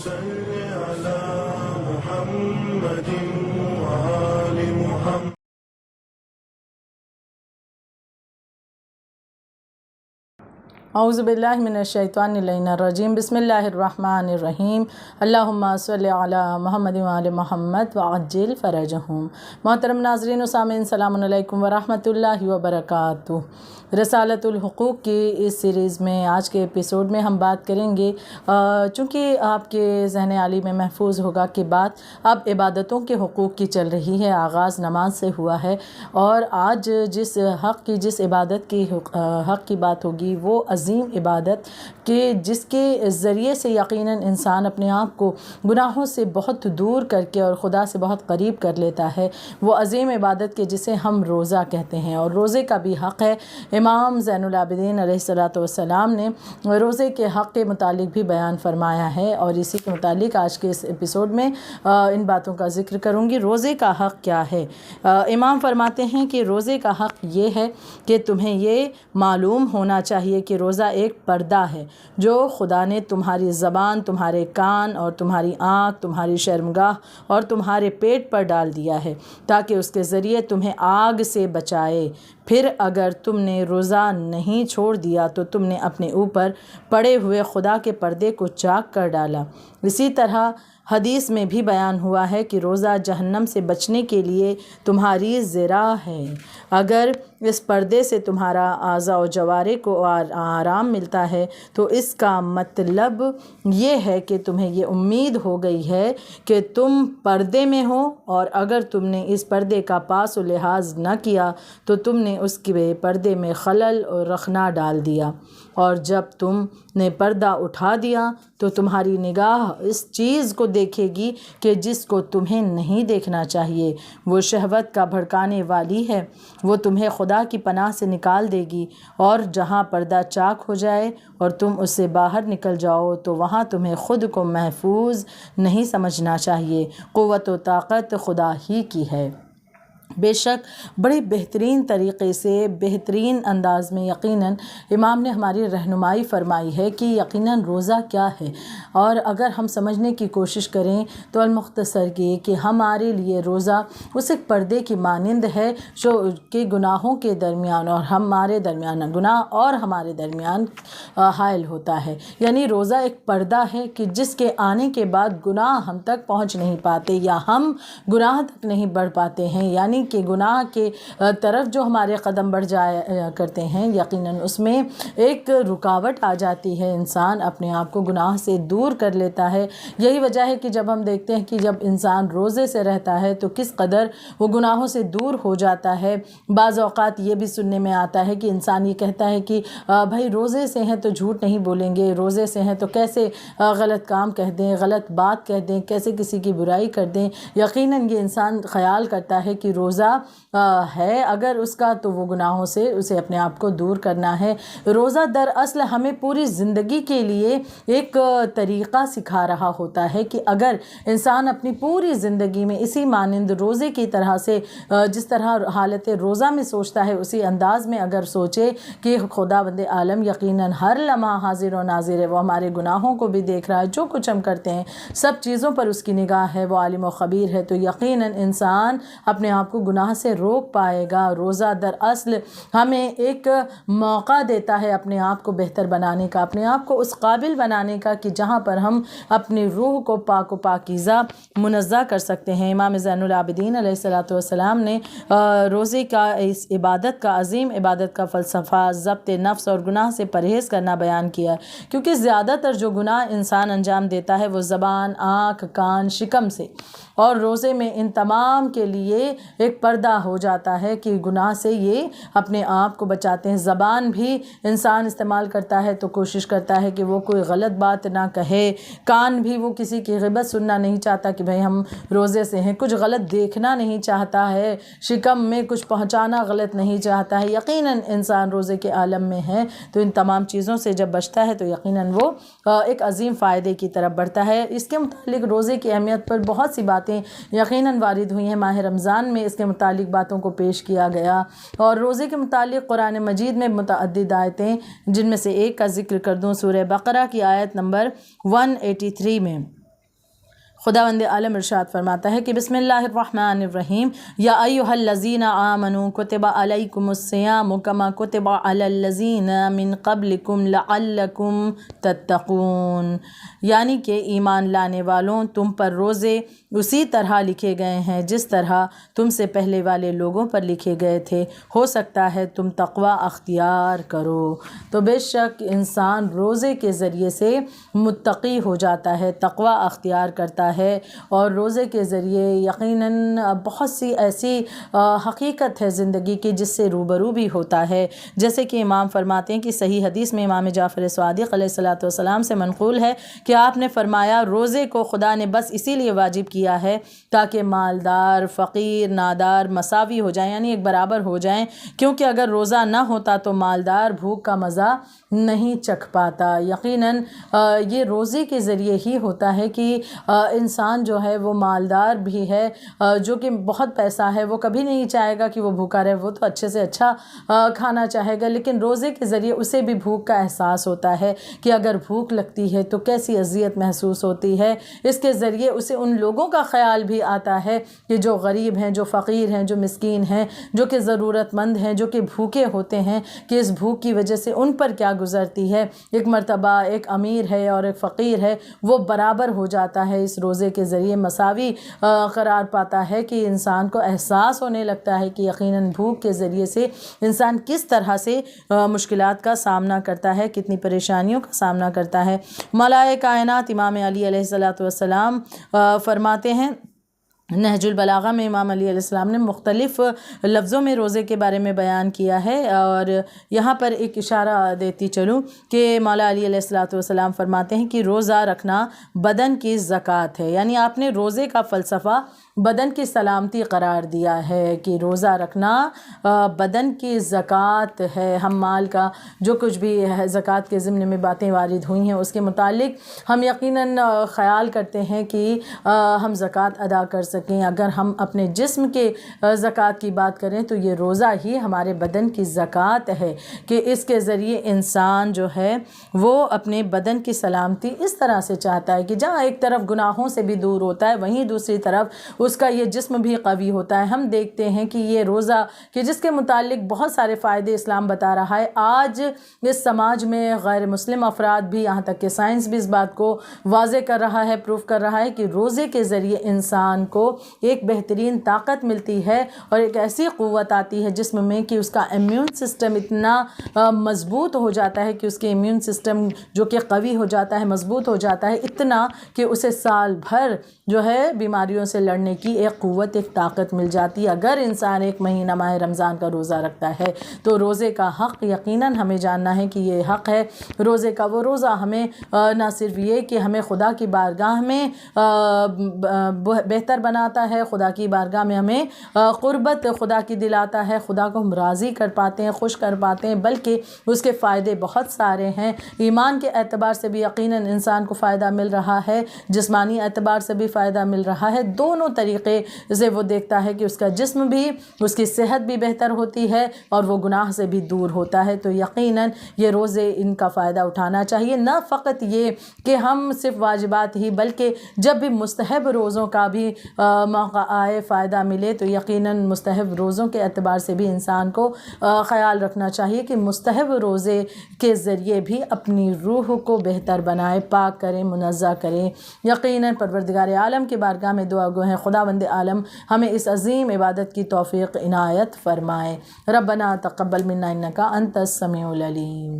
صل على محمد وآل محمد. اعوذ باللہ من الشیطان اللعین الرجیم. بسم اللہ الرحمن الرحیم. اللہم صلی علی محمد وآل محمد وعجل فرجہم. محترم ناظرین و سامعین، السلام علیکم ورحمۃ اللہ وبرکاتہ. رسالۃ الحقوق کی اس سیریز میں آج کے ایپیسوڈ میں ہم بات کریں گے، چونکہ آپ کے ذہن عالی میں محفوظ ہوگا کہ بات اب عبادتوں کے حقوق کی چل رہی ہے. آغاز نماز سے ہوا ہے اور آج جس حق کی، جس عبادت کی حق کی بات ہوگی وہ عظیم عبادت کہ جس کے ذریعے سے یقیناً انسان اپنے آپ کو گناہوں سے بہت دور کر کے اور خدا سے بہت قریب کر لیتا ہے، وہ عظیم عبادت کے جسے ہم روزہ کہتے ہیں. اور روزے کا بھی حق ہے. امام زین العابدین علیہ السلام نے روزے کے حق کے متعلق بھی بیان فرمایا ہے، اور اسی کے متعلق آج کے اس ایپیسوڈ میں ان باتوں کا ذکر کروں گی. روزے کا حق کیا ہے؟ امام فرماتے ہیں کہ روزے کا حق یہ ہے کہ تمہیں یہ معلوم ہونا چاہیے کہ روزہ ایک پردہ ہے جو خدا نے تمہاری زبان، تمہارے کان اور تمہاری آنکھ، تمہاری شرمگاہ اور تمہارے پیٹ پر ڈال دیا ہے تاکہ اس کے ذریعے تمہیں آگ سے بچائے. پھر اگر تم نے روزہ نہیں چھوڑ دیا تو تم نے اپنے اوپر پڑے ہوئے خدا کے پردے کو چاک کر ڈالا. اسی طرح حدیث میں بھی بیان ہوا ہے کہ روزہ جہنم سے بچنے کے لیے تمہاری ذراع ہے. اگر اس پردے سے تمہارا اعضاء و جوارح کو آرام ملتا ہے تو اس کا مطلب یہ ہے کہ تمہیں یہ امید ہو گئی ہے کہ تم پردے میں ہو، اور اگر تم نے اس پردے کا پاس و لحاظ نہ کیا تو تم نے اس کے پردے میں خلل اور رخنا ڈال دیا. اور جب تم نے پردہ اٹھا دیا تو تمہاری نگاہ اس چیز کو دیکھے گی کہ جس کو تمہیں نہیں دیکھنا چاہیے. وہ شہوت کا بھڑکانے والی ہے، وہ تمہیں خدا کی پناہ سے نکال دے گی. اور جہاں پردہ چاک ہو جائے اور تم اس سے باہر نکل جاؤ تو وہاں تمہیں خود کو محفوظ نہیں سمجھنا چاہیے. قوت و طاقت خدا ہی کی ہے. بے شک بڑے بہترین طریقے سے، بہترین انداز میں یقیناً امام نے ہماری رہنمائی فرمائی ہے کہ یقیناً روزہ کیا ہے. اور اگر ہم سمجھنے کی کوشش کریں تو المختصر یہ کہ ہمارے لیے روزہ اس ایک پردے کی مانند ہے جو کہ گناہوں کے درمیان اور ہمارے درمیان، گناہ اور ہمارے درمیان حائل ہوتا ہے. یعنی روزہ ایک پردہ ہے کہ جس کے آنے کے بعد گناہ ہم تک پہنچ نہیں پاتے یا ہم گناہ تک نہیں بڑھ پاتے ہیں. یعنی کہ گناہ کے طرف جو ہمارے قدم بڑھ جایا کرتے ہیں، یقیناً اس میں ایک رکاوٹ آ جاتی ہے. انسان اپنے آپ کو گناہ سے دور کر لیتا ہے. یہی وجہ ہے کہ جب ہم دیکھتے ہیں کہ جب انسان روزے سے رہتا ہے تو کس قدر وہ گناہوں سے دور ہو جاتا ہے. بعض اوقات یہ بھی سننے میں آتا ہے کہ انسان یہ کہتا ہے کہ بھائی روزے سے ہیں تو جھوٹ نہیں بولیں گے، روزے سے ہیں تو کیسے غلط کام کہہ دیں، غلط بات کہہ دیں، کیسے کسی کی برائی کر دیں. یقیناً یہ انسان خیال کرتا ہے کہ روزہ ہے اگر اس کا تو وہ گناہوں سے اسے اپنے آپ کو دور کرنا ہے. روزہ دراصل ہمیں پوری زندگی کے لیے ایک طریقہ سکھا رہا ہوتا ہے کہ اگر انسان اپنی پوری زندگی میں اسی مانند روزے کی طرح سے، جس طرح حالت روزہ میں سوچتا ہے اسی انداز میں اگر سوچے کہ خداوند عالم یقیناً ہر لمحہ حاضر و ناظر ہے، وہ ہمارے گناہوں کو بھی دیکھ رہا ہے، جو کچھ ہم کرتے ہیں سب چیزوں پر اس کی نگاہ ہے، وہ عالم و خبیر ہے، تو یقیناً انسان اپنے آپ کو گناہ سے روک پائے گا. روزہ دراصل ہمیں ایک موقع دیتا ہے اپنے آپ کو بہتر بنانے کا، اپنے آپ کو اس قابل بنانے کا کہ جہاں پر ہم اپنی روح کو پاک و پاکیزہ منزہ کر سکتے ہیں. امام زین العابدین علیہ السلام نے روزے کا، اس عبادت کا، عظیم عبادت کا فلسفہ ضبط نفس اور گناہ سے پرہیز کرنا بیان کیا، کیونکہ زیادہ تر جو گناہ انسان انجام دیتا ہے وہ زبان، آنکھ، کان، شکم سے، اور روزے میں ان تمام کے لیے ایک پردہ ہو جاتا ہے کہ گناہ سے یہ اپنے آپ کو بچاتے ہیں. زبان بھی انسان استعمال کرتا ہے تو کوشش کرتا ہے کہ وہ کوئی غلط بات نہ کہے. کان بھی وہ کسی کی غیبت سننا نہیں چاہتا کہ بھئی ہم روزے سے ہیں. کچھ غلط دیکھنا نہیں چاہتا ہے. شکم میں کچھ پہنچانا غلط نہیں چاہتا ہے. یقیناً انسان روزے کے عالم میں ہے تو ان تمام چیزوں سے جب بچتا ہے تو یقیناً وہ ایک عظیم فائدے کی طرف بڑھتا ہے. اس کے متعلق روزے کی اہمیت پر بہت سی باتیں یقیناً وارد ہوئی ہیں. ماہ رمضان میں اس کے متعلق باتوں کو پیش کیا گیا، اور روزے کے متعلق قرآن مجید میں متعدد آیتیں، جن میں سے ایک کا ذکر کر دوں. سورہ بقرہ کی آیت نمبر 183 میں خداوند عالم ارشاد فرماتا ہے کہ بسم اللہ الرحمن الرحیم یا ایھا الذین آمنوا کتب علیکم الصیام کما کتب علی الذین من قبلکم لعلکم تتقون، یعنی کہ ایمان لانے والوں تم پر روزے اسی طرح لکھے گئے ہیں جس طرح تم سے پہلے والے لوگوں پر لکھے گئے تھے، ہو سکتا ہے تم تقوی اختیار کرو۔ تو بے شک انسان روزے کے ذریعے سے متقی ہو جاتا ہے، تقوی اختیار کرتا ہے، اور روزے کے ذریعے یقیناً بہت سی ایسی حقیقت ہے زندگی کی جس سے روبرو بھی ہوتا ہے، جیسے کہ امام فرماتے ہیں کہ صحیح حدیث میں امام جعفر صادق علیہ السلام سے منقول ہے کہ آپ نے فرمایا روزے کو خدا نے بس اسی لیے واجب کیا ہے تاکہ مالدار، فقیر، نادار مساوی ہو جائیں، یعنی ایک برابر ہو جائیں، کیونکہ اگر روزہ نہ ہوتا تو مالدار بھوک کا مزہ نہیں چکھ پاتا۔ یقیناً یہ روزے کے ذریعے ہی ہوتا ہے کہ انسان جو ہے وہ مالدار بھی ہے، جو کہ بہت پیسہ ہے وہ کبھی نہیں چاہے گا کہ وہ بھوکا رہے، وہ تو اچھے سے اچھا کھانا چاہے گا، لیکن روزے کے ذریعے اسے بھی بھوک کا احساس ہوتا ہے کہ اگر بھوک لگتی ہے تو کیسی اذیت محسوس ہوتی ہے۔ اس کے ذریعے اسے ان لوگوں کا خیال بھی آتا ہے کہ جو غریب ہیں، جو فقیر ہیں، جو مسکین ہیں، جو کہ ضرورت مند ہیں، جو کہ بھوکے ہوتے ہیں، کہ اس بھوک کی وجہ سے ان پر کیا گزرتی ہے۔ ایک مرتبہ ایک امیر ہے اور ایک فقیر ہے، وہ برابر ہو جاتا ہے، اس روزے کے ذریعے مساوی قرار پاتا ہے کہ انسان کو احساس ہونے لگتا ہے کہ یقیناً بھوک کے ذریعے سے انسان کس طرح سے مشکلات کا سامنا کرتا ہے، کتنی پریشانیوں کا سامنا کرتا ہے۔ مولا کائنات امام علی علیہ السلام فرماتے ہیں، نہج البلاغہ میں امام علی علیہ السلام نے مختلف لفظوں میں روزے کے بارے میں بیان کیا ہے، اور یہاں پر ایک اشارہ دیتی چلوں کہ مولا علی علیہ السلام فرماتے ہیں کہ روزہ رکھنا بدن کی زکوٰۃ ہے، یعنی آپ نے روزے کا فلسفہ بدن کی سلامتی قرار دیا ہے کہ روزہ رکھنا بدن کی زکوٰۃ ہے۔ ہم مال کا جو کچھ بھی زکوٰۃ کے ضمن میں باتیں وارد ہوئی ہیں اس کے متعلق ہم یقیناً خیال کرتے ہیں کہ ہم زکوٰۃ ادا کر سکیں۔ اگر ہم اپنے جسم کے زکوٰۃ کی بات کریں تو یہ روزہ ہی ہمارے بدن کی زکوٰۃ ہے کہ اس کے ذریعے انسان جو ہے وہ اپنے بدن کی سلامتی اس طرح سے چاہتا ہے کہ جہاں ایک طرف گناہوں سے بھی دور ہوتا ہے وہیں دوسری طرف اس کا یہ جسم بھی قوی ہوتا ہے۔ ہم دیکھتے ہیں کہ یہ روزہ کہ جس کے متعلق بہت سارے فائدے اسلام بتا رہا ہے، آج اس سماج میں غیر مسلم افراد بھی، یہاں تک کہ سائنس بھی اس بات کو واضح کر رہا ہے، پروف کر رہا ہے کہ روزے کے ذریعے انسان کو ایک بہترین طاقت ملتی ہے اور ایک ایسی قوت آتی ہے جسم میں کہ اس کا امیون سسٹم اتنا مضبوط ہو جاتا ہے کہ اس کے امیون سسٹم جو کہ قوی ہو جاتا ہے، مضبوط ہو جاتا ہے، اتنا کہ اسے سال بھر جو ہے بیماریوں سے لڑنے کی ایک قوت، ایک طاقت مل جاتی ہے۔ اگر انسان ایک مہینہ ماہ رمضان کا روزہ رکھتا ہے تو روزے کا حق یقیناً ہمیں جاننا ہے کہ یہ حق ہے روزے کا۔ وہ روزہ ہمیں نہ صرف یہ کہ ہمیں خدا کی بارگاہ میں بہتر بناتا ہے، خدا کی بارگاہ میں ہمیں قربت خدا کی دلاتا ہے، خدا کو ہم راضی کر پاتے ہیں، خوش کر پاتے ہیں، بلکہ اس کے فائدے بہت سارے ہیں۔ ایمان کے اعتبار سے بھی یقیناً انسان کو فائدہ مل رہا ہے، جسمانی اعتبار سے بھی فائدہ مل رہا ہے، دونوں طریقے سے وہ دیکھتا ہے کہ اس کا جسم بھی، اس کی صحت بھی بہتر ہوتی ہے اور وہ گناہ سے بھی دور ہوتا ہے۔ تو یقیناً یہ روزے ان کا فائدہ اٹھانا چاہیے، نہ فقط یہ کہ ہم صرف واجبات ہی، بلکہ جب بھی مستحب روزوں کا بھی موقع آئے، فائدہ ملے، تو یقیناً مستحب روزوں کے اعتبار سے بھی انسان کو خیال رکھنا چاہیے کہ مستحب روزے کے ذریعے بھی اپنی روح کو بہتر بنائے، پاک کریں، منزہ کریں۔ یقیناً پروردگار عالم کی بارگاہ میں دعا گو ہیں خداوند عالم ہمیں اس عظیم عبادت کی توفیق عنایت فرمائے۔ ربنا تقبل منا انک انت السمیع العلیم۔